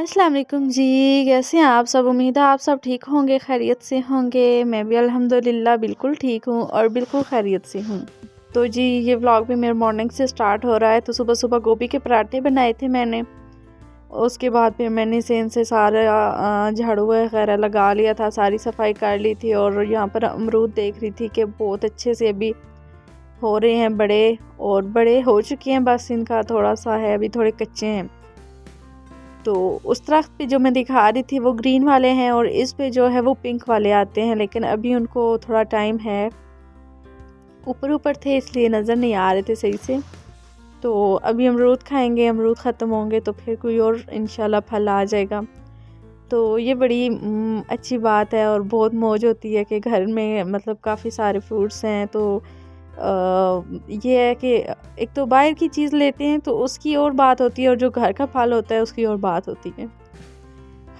अस्सलाम वालेकुम जी। कैसे हैं आप सब? उम्मीद है आप सब ठीक होंगे, खैरियत से होंगे। मैं भी अल्हम्दुलिल्लाह बिल्कुल ठीक हूँ और बिल्कुल खैरियत से हूँ। तो जी ये व्लॉग भी मेरे मॉर्निंग से स्टार्ट हो रहा है। तो सुबह सुबह गोभी के पराठे बनाए थे मैंने। उसके बाद फिर मैंने से सारा झाड़ू वगैरह लगा लिया था, सारी सफाई कर ली थी। और यहाँ पर अमरूद देख रही थी कि बहुत अच्छे से अभी हो रहे हैं बड़े, और बड़े हो चुके हैं, बस इनका थोड़ा सा है अभी थोड़े कच्चे हैं। तो उस दरख्त पे जो मैं दिखा रही थी वो ग्रीन वाले हैं और इस पे जो है वो पिंक वाले आते हैं, लेकिन अभी उनको थोड़ा टाइम है। ऊपर ऊपर थे इसलिए नज़र नहीं आ रहे थे सही से। तो अभी अमरूद खाएंगे, अमरूद ख़त्म होंगे तो फिर कोई और इंशाल्लाह फल आ जाएगा। तो ये बड़ी अच्छी बात है और बहुत मौज होती है कि घर में मतलब काफ़ी सारे फ्रूट्स हैं। तो ये है कि एक तो बाहर की चीज़ लेते हैं तो उसकी और बात होती है, और जो घर का फल होता है उसकी और बात होती है।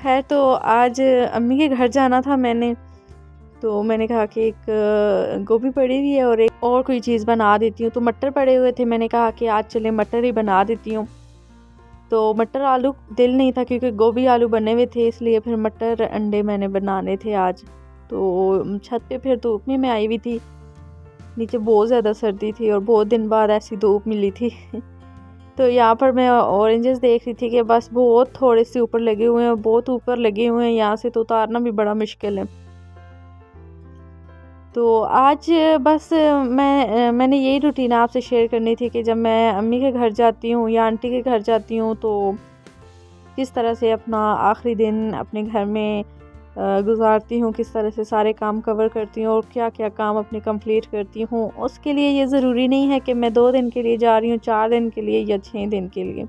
खैर, तो आज अम्मी के घर जाना था मैंने, तो मैंने कहा कि एक गोभी पड़ी हुई है और एक और कोई चीज़ बना देती हूँ। तो मटर पड़े हुए थे, मैंने कहा कि आज चले मटर ही बना देती हूँ। तो मटर आलू दिल नहीं था क्योंकि गोभी आलू बने हुए थे, इसलिए फिर मटर अंडे मैंने बनाने थे आज। तो छत पे फिर धूप में मैं आई हुई थी, नीचे बहुत ज़्यादा सर्दी थी और बहुत दिन बाद ऐसी धूप मिली थी। तो यहाँ पर मैं ऑरेंजेस देख रही थी कि बस बहुत थोड़े से ऊपर लगे हुए हैं, बहुत ऊपर लगे हुए हैं, यहाँ से तो उतारना भी बड़ा मुश्किल है। तो आज बस मैंने यही रूटीन आपसे शेयर करनी थी कि जब मैं अम्मी के घर जाती हूँ या आंटी के घर जाती हूँ तो किस तरह से अपना आखिरी दिन अपने घर में गुजारती हूँ, किस तरह से सारे काम कवर करती हूँ और क्या क्या काम अपने कंप्लीट करती हूँ। उसके लिए ये ज़रूरी नहीं है कि मैं 2 दिन के लिए जा रही हूँ, 4 दिन के लिए या 6 दिन के लिए।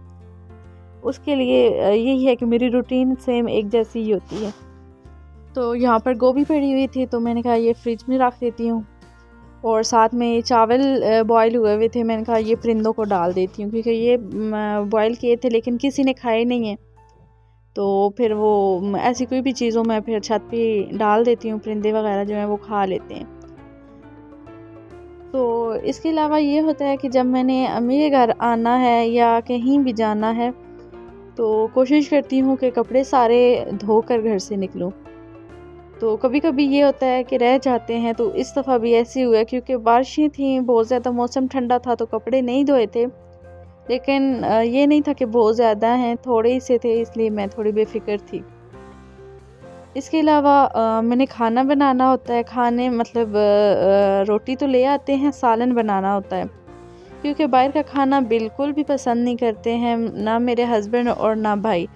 उसके लिए यही है कि मेरी रूटीन सेम एक जैसी ही होती है। तो यहाँ पर गोभी पड़ी हुई थी तो मैंने कहा ये फ्रिज में रख देती हूँ, और साथ में चावल बॉयल हुए हुए थे, मैंने कहा ये परिंदों को डाल देती हूँ क्योंकि ये बॉयल किए थे लेकिन किसी ने खाए नहीं है। तो फिर वो ऐसी कोई भी चीज़ों में फिर छत पे डाल देती हूँ, परिंदे वगैरह जो हैं वो खा लेते हैं। तो इसके अलावा ये होता है कि जब मैंने अम्मी के घर आना है या कहीं भी जाना है तो कोशिश करती हूँ कि कपड़े सारे धोकर घर से निकलूँ। तो कभी कभी ये होता है कि रह जाते हैं, तो इस दफ़ा भी ऐसे हुआ क्योंकि बारिशें थी, बहुत ज़्यादा मौसम ठंडा था तो कपड़े नहीं धोए थे। लेकिन ये नहीं था कि बहुत ज़्यादा हैं, थोड़े ही से थे, इसलिए मैं थोड़ी बेफिक्र थी। इसके अलावा मैंने खाना बनाना होता है, खाने मतलब रोटी तो ले आते हैं, सालन बनाना होता है क्योंकि बाहर का खाना बिल्कुल भी पसंद नहीं करते हैं, ना मेरे हस्बैंड और ना भाई।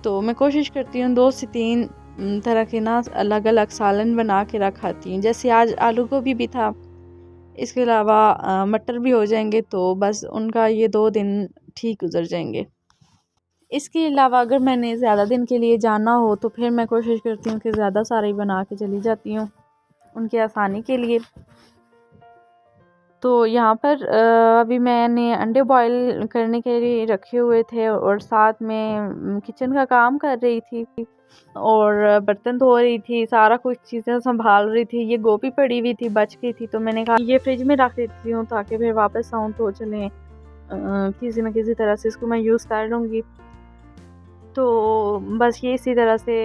तो मैं कोशिश करती हूँ 2 से 3 तरह के ना अलग अलग सालन बना के रखाती हूँ। जैसे आज आलू गोभी भी था, इसके अलावा मटर भी हो जाएंगे, तो बस उनका ये 2 दिन ठीक गुजर जाएंगे। इसके अलावा अगर मैंने ज़्यादा दिन के लिए जाना हो तो फिर मैं कोशिश करती हूँ कि ज़्यादा सारे ही बना के चली जाती हूँ उनकी आसानी के लिए। तो यहाँ पर अभी मैंने अंडे बॉईल करने के लिए रखे हुए थे और साथ में किचन का काम कर रही थी और बर्तन धो रही थी, सारा कुछ चीज़ें संभाल रही थी। ये गोभी पड़ी हुई थी, बच गई थी, तो मैंने कहा ये फ्रिज में रख देती हूँ ताकि फिर वापस आऊँ तो चलें किसी न किसी तरह से इसको मैं यूज़ कर लूँगी। तो बस ये इसी तरह से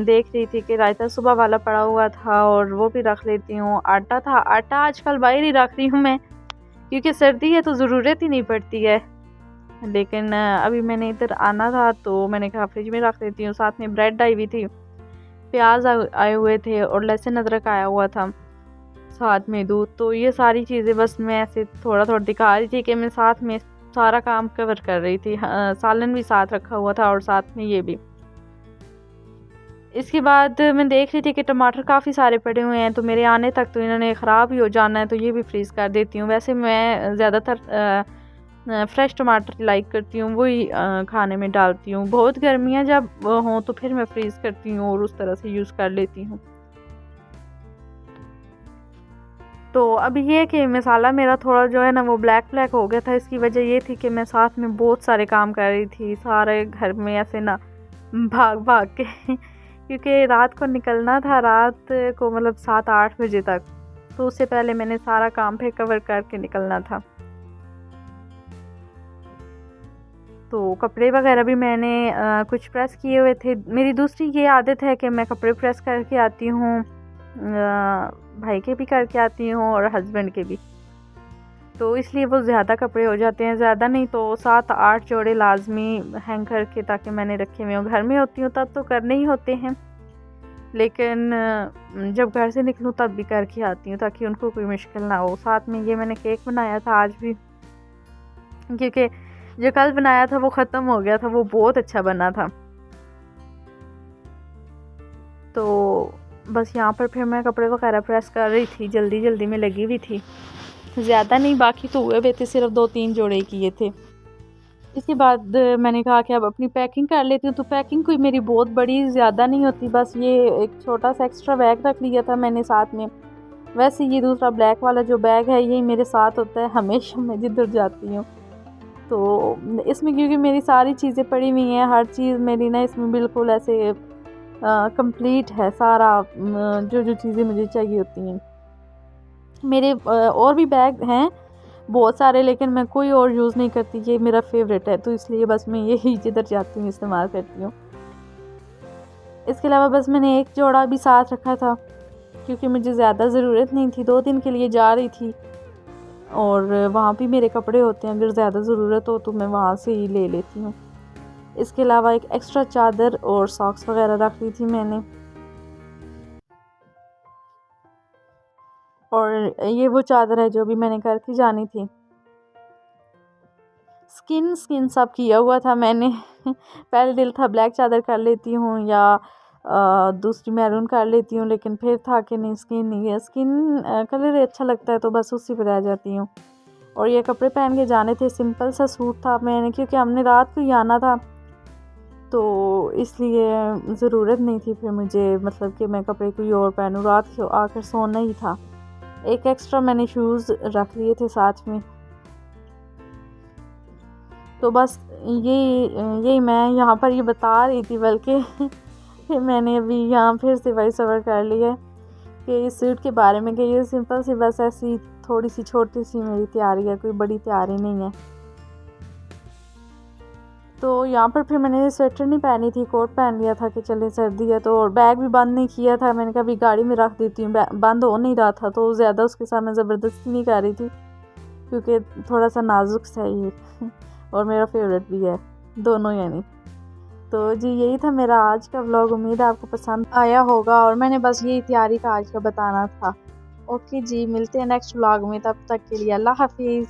देख रही थी कि रायता सुबह वाला पड़ा हुआ था और वो भी रख लेती हूँ। आटा था, आटा आजकल बाहर ही रख रही हूँ मैं क्योंकि सर्दी है तो ज़रूरत ही नहीं पड़ती है। लेकिन अभी मैंने इधर आना था तो मैंने कहा फ्रिज में रख देती हूँ। साथ में ब्रेड आई हुई थी, प्याज आए हुए थे और लहसुन अदरक आया हुआ था, साथ में दूध। तो ये सारी चीज़ें बस मैं ऐसे थोड़ा थोड़ा दिखा रही थी कि मैं साथ में सारा काम कवर कर रही थी। सालन भी साथ रखा हुआ था और साथ में ये भी। इसके बाद मैं देख रही थी कि टमाटर काफ़ी सारे पड़े हुए हैं, तो मेरे आने तक तो इन्होंने ख़राब ही हो जाना है, तो ये भी फ्रीज़ कर देती हूँ। वैसे मैं ज़्यादातर फ्रेश टमाटर लाइक करती हूँ, वही खाने में डालती हूँ। बहुत गर्मियाँ जब हों तो फिर मैं फ्रीज़ करती हूँ और उस तरह से यूज़ कर लेती हूँ। तो अब ये कि मसाला मेरा थोड़ा जो है ना वो ब्लैक ब्लैक हो गया था। इसकी वजह ये थी कि मैं साथ में बहुत सारे काम कर रही थी, सारे घर में ऐसे ना भाग भाग के क्योंकि रात को निकलना था, रात को मतलब 7-8 बजे तक, तो उससे पहले मैंने सारा काम फिर कवर करके निकलना था। तो कपड़े वगैरह भी मैंने कुछ प्रेस किए हुए थे। मेरी दूसरी ये आदत है कि मैं कपड़े प्रेस करके आती हूँ, भाई के भी करके आती हूँ और हस्बैंड के भी, तो इसलिए वो ज़्यादा कपड़े हो जाते हैं, ज़्यादा नहीं तो 7-8 जोड़े लाजमी हैंग करके ताकि मैंने रखे हुए हों। घर में होती हूँ तब तो करने ही होते हैं, लेकिन जब घर से निकलूँ तब भी करके आती हूँ ताकि उनको कोई मुश्किल ना हो। साथ में ये मैंने केक बनाया था आज भी, क्योंकि जो कल बनाया था वो ख़त्म हो गया था, वो बहुत अच्छा बना था। तो बस यहाँ पर फिर मैं कपड़े वगैरह प्रेस कर रही थी, जल्दी जल्दी में लगी हुई थी, ज़्यादा नहीं, बाकी तो हुए हुए थे, सिर्फ 2-3 जोड़े किए थे। इसके बाद मैंने कहा कि अब अपनी पैकिंग कर लेती हूँ। तो पैकिंग कोई मेरी बहुत बड़ी ज़्यादा नहीं होती, बस ये एक छोटा सा एक्स्ट्रा बैग रख लिया था मैंने साथ में। वैसे ये दूसरा ब्लैक वाला जो बैग है यही मेरे साथ होता है हमेशा मैं जिधर जाती हूँ। तो इसमें क्योंकि मेरी सारी चीज़ें पड़ी हुई हैं, हर चीज़ मेरी ना इसमें बिल्कुल ऐसे कंप्लीट है, सारा जो जो चीज़ें मुझे चाहिए होती हैं। मेरे और भी बैग हैं बहुत सारे, लेकिन मैं कोई और यूज़ नहीं करती, ये मेरा फेवरेट है, तो इसलिए बस मैं यही जिधर जाती हूँ इस्तेमाल करती हूँ। इसके अलावा बस मैंने एक जोड़ा भी साथ रखा था क्योंकि मुझे ज़्यादा ज़रूरत नहीं थी, 2 दिन के लिए जा रही थी और वहाँ भी मेरे कपड़े होते हैं, अगर ज़्यादा ज़रूरत हो तो मैं वहाँ से ही ले लेती हूँ। इसके अलावा एक एक्स्ट्रा चादर और सॉक्स वगैरह रख ली थी मैंने, और ये वो चादर है जो भी मैंने करके जानी थी। स्किन सब किया हुआ था मैंने पहले दिल था ब्लैक चादर कर लेती हूँ या दूसरी मैरून कर लेती हूँ, लेकिन फिर था कि नहीं, स्किन नहीं है, स्किन कलर अच्छा लगता है तो बस उसी पर रह जाती हूँ। और ये कपड़े पहन के जाने थे, सिंपल सा सूट था मैंने, क्योंकि हमने रात को ही आना था तो इसलिए ज़रूरत नहीं थी फिर मुझे, मतलब कि मैं कपड़े कोई और पहनूँ, रात को आकर सोना ही था। एक एक्स्ट्रा मैंने शूज़ रख लिए थे साथ में। तो बस यही मैं यहाँ पर ये बता रही थी, बल्कि फिर मैंने अभी यहाँ फिर से वॉइस ओवर कर लिया कि इस सूट के बारे में कि ये सिंपल सी बस ऐसी थोड़ी सी छोटी सी मेरी तैयारी है, कोई बड़ी तैयारी नहीं है। तो यहाँ पर फिर मैंने स्वेटर नहीं पहनी थी, कोट पहन लिया था कि चले सर्दी है, तो और बैग भी बंद नहीं किया था, मैंने कहा अभी गाड़ी में रख देती हूँ, बंद हो नहीं रहा था तो ज़्यादा उसके साथ मैं ज़बरदस्ती नहीं कर रही थी क्योंकि थोड़ा सा नाजुक सा ये और मेरा फेवरेट भी है, दोनों यानी। तो जी यही था मेरा आज का व्लॉग, उम्मीद है आपको पसंद आया होगा और मैंने बस यही तैयारी का आज का बताना था। ओके जी, मिलते हैं नेक्स्ट व्लॉग में, तब तक के लिए अल्लाह हाफिज़।